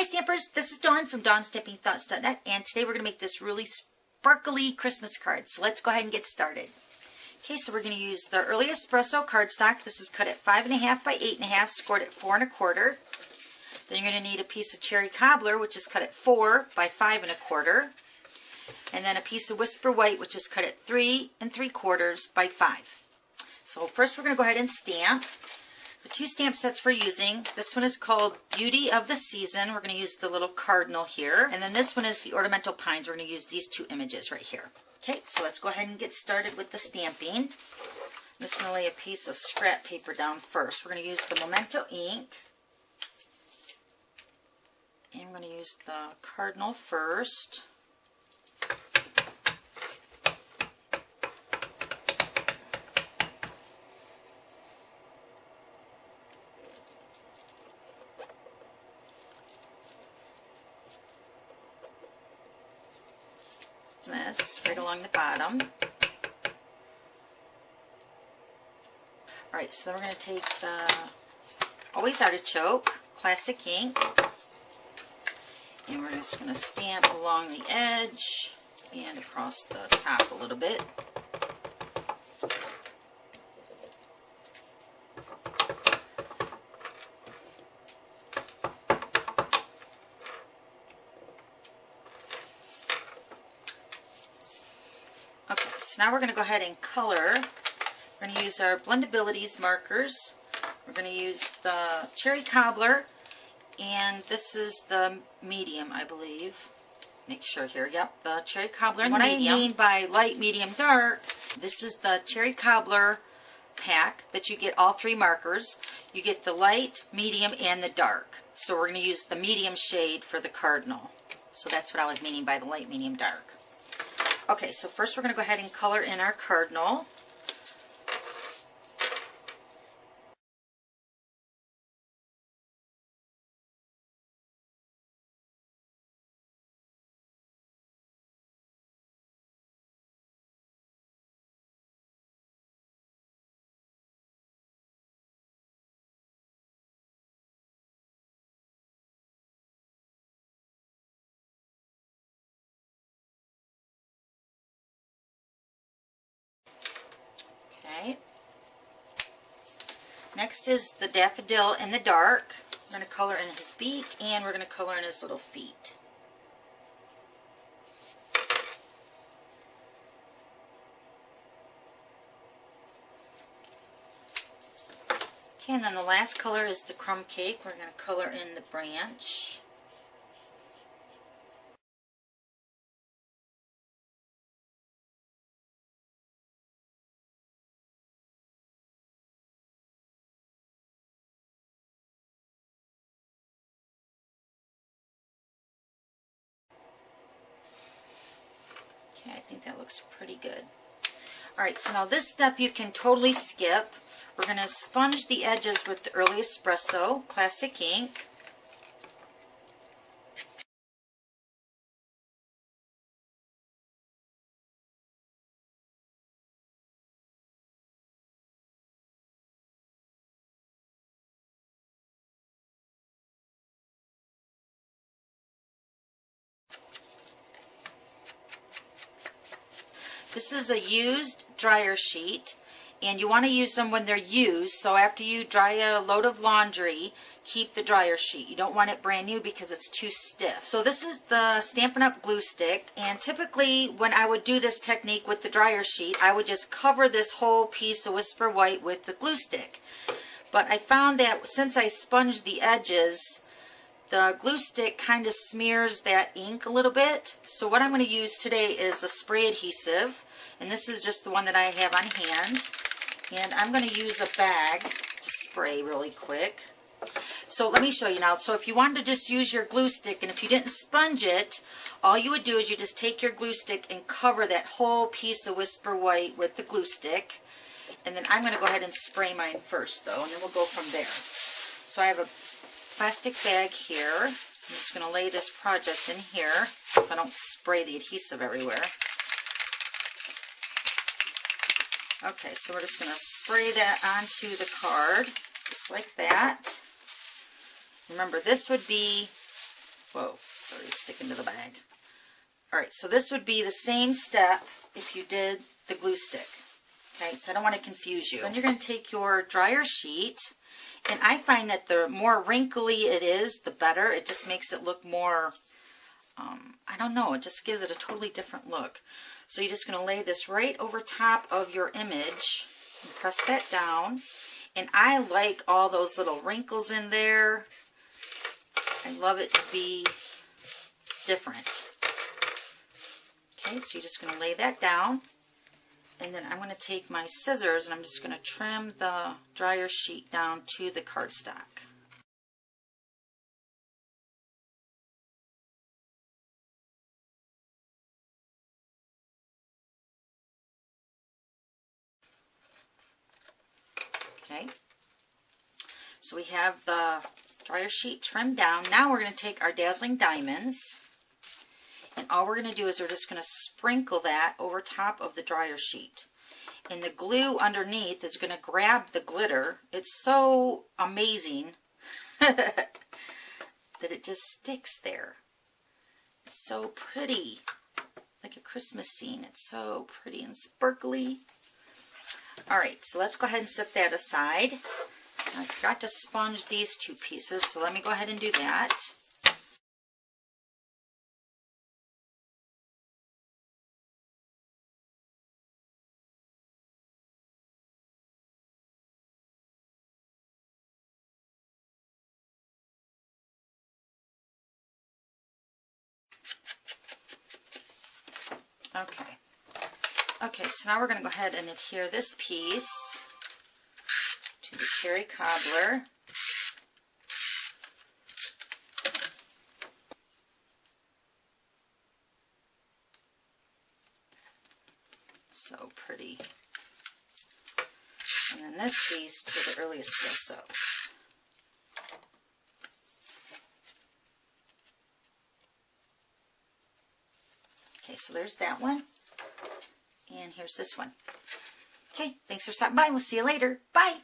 Hi Stampers, this is Dawn from DawnStampingThoughts.net, and today we're going to make this really sparkly Christmas card. So let's go ahead and get started. Okay, so we're going to use the early Espresso cardstock. This is cut at 5.5 by 8.5, scored at 4 1/4. Then you're going to need a piece of Cherry Cobbler, which is cut at 4 by 5 1/4. And then a piece of Whisper White, which is cut at 3 3/4 by 5. So first we're going to go ahead and stamp. The two stamp sets we're using, this one is called Beauty of the Season. We're going to use the little cardinal here. And then this one is the Ornamental Pines. We're going to use these two images right here. Okay, so let's go ahead and get started with the stamping. I'm just going to lay a piece of scrap paper down first. We're going to use the Memento ink. And I'm going to use the cardinal first. This right along the bottom. Alright, so then we're going to take the Always Artichoke classic ink, and we're just going to stamp along the edge and across the top a little bit. So now we're going to go ahead and color. We're going to use our Blendabilities Markers. We're going to use the Cherry Cobbler, and this is the medium, I believe. Make sure here. Yep, the Cherry Cobbler and the medium. What I mean by light, medium, dark, this is the Cherry Cobbler pack that you get all three markers. You get the light, medium, and the dark. So we're going to use the medium shade for the cardinal. So that's what I was meaning by the light, medium, dark. Okay, so first we're going to go ahead and color in our cardinal. Okay. Next is the Daffodil in the dark. We're going to color in his beak, and we're going to color in his little feet. Okay, and then the last color is the Crumb Cake. We're going to color in the branch. Okay, I think that looks pretty good. Alright, so now this step you can totally skip. We're going to sponge the edges with the early Espresso classic ink. This is a used dryer sheet, and you want to use them when they're used. So after you dry a load of laundry, keep the dryer sheet. You don't want it brand new because it's too stiff. So this is the Stampin' Up! Glue stick, and typically when I would do this technique with the dryer sheet, I would just cover this whole piece of Whisper White with the glue stick. But I found that since I sponged the edges, the glue stick kind of smears that ink a little bit. So what I'm going to use today is a spray adhesive, and this is just the one that I have on hand. And I'm going to use a bag to spray really quick. So let me show you now. So if you wanted to just use your glue stick, and if you didn't sponge it, all you would do is you just take your glue stick and cover that whole piece of Whisper White with the glue stick. And then I'm going to go ahead and spray mine first though, and then we'll go from there. So I have a plastic bag here. I'm just going to lay this project in here so I don't spray the adhesive everywhere. Okay, so we're just going to spray that onto the card, just like that. Remember, this would be Whoa, it's already sticking to the bag. Alright, so this would be the same step if you did the glue stick. Okay, so I don't want to confuse you. So then you're going to take your dryer sheet, and I find that the more wrinkly it is, the better. It just makes it look more, I don't know, it just gives it a totally different look. So you're just going to lay this right over top of your image and press that down. And I like all those little wrinkles in there. I love it to be different. Okay, so you're just going to lay that down. And then I'm going to take my scissors and I'm just going to trim the dryer sheet down to the cardstock. Okay, so we have the dryer sheet trimmed down. Now we're going to take our Dazzling diamonds, and all we're going to do is we're just going to sprinkle that over top of the dryer sheet. And the glue underneath is going to grab the glitter. It's so amazing that it just sticks there. It's so pretty, like a Christmas scene. It's so pretty and sparkly. Alright, so let's go ahead and set that aside. I forgot to sponge these two pieces, so let me go ahead and do that. Okay, so now we're going to go ahead and adhere this piece to the Cherry Cobbler. So pretty. And then this piece to the early Espresso. Okay, so there's that one. And here's this one. Okay, thanks for stopping by. We'll see you later. Bye.